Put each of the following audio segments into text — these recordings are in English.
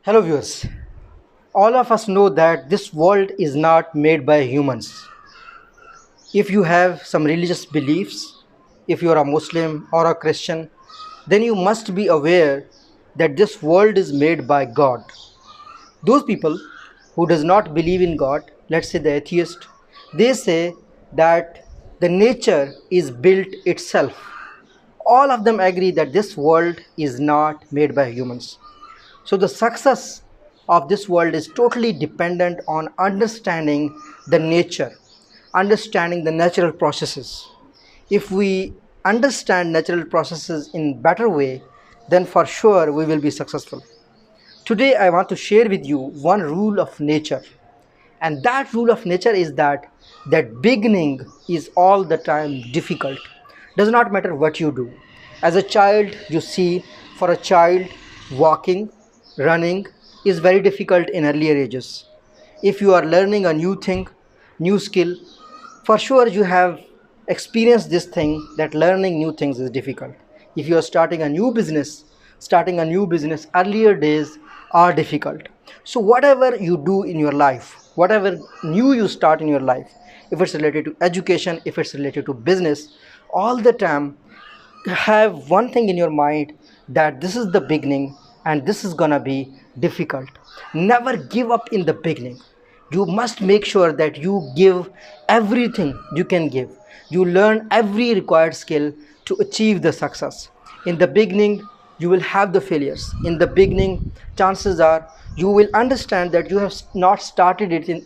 Hello viewers, all of us know that this world is not made by humans. If you have some religious beliefs, if you are a Muslim or a Christian, then you must be aware that this world is made by God. Those people who does not believe in God, let's say the atheist, they say that the nature is built itself. All of them agree that this world is not made by humans. So the success of this world is totally dependent on understanding the nature, understanding the natural processes. If we understand natural processes in better way, then for sure we will be successful. Today I want to share with you one rule of nature. And that rule of nature is that beginning is all the time difficult. Does not matter what you do. As a child, you see, for a child, walking, running is very difficult in earlier ages. If you are learning a new thing, new skill, for sure you have experienced this thing that learning new things is difficult. If you are starting a new business, earlier days are difficult. So whatever you do in your life, whatever new you start in your life, if it's related to education, if it's related to business, all the time have one thing in your mind, that this is the beginning and this is gonna be difficult. Never give up in the beginning. You must make sure that you give everything you can give. You learn every required skill to achieve the success. In the beginning you will have the failures. In the beginning, chances are you will understand that you have not started it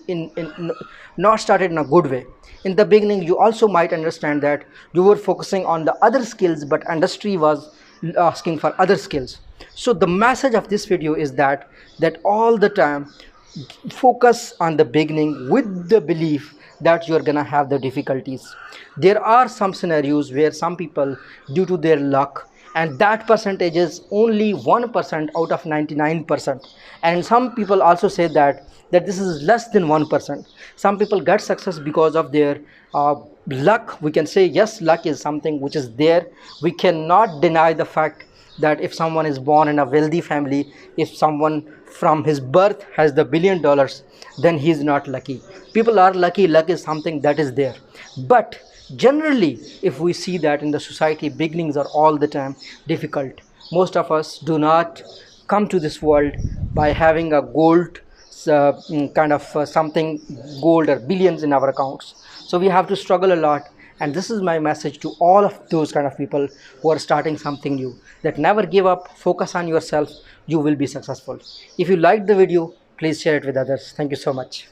not started in a good way. In the beginning you also might understand that you were focusing on the other skills, but industry was asking for other skills. So the message of this video is that all the time focus on the beginning with the belief that you are gonna have the difficulties. There are some scenarios where some people, due to their luck, and that percentage is only 1% out of 99%, and some people also say that this is less than 1%. Some people get success because of their luck. We can say yes, luck is something which is there. We cannot deny the fact that if someone is born in a wealthy family, if someone from his birth has the $1 billion, then he is not lucky. People are lucky. Luck is something that is there. But generally, if we see that in the society, beginnings are all the time difficult. Most of us do not come to this world by having a gold something, gold or billions in our accounts. So we have to struggle a lot. And this is my message to all of those kind of people who are starting something new, that never give up, focus on yourself, you will be successful. If you liked the video, please share it with others. Thank you so much.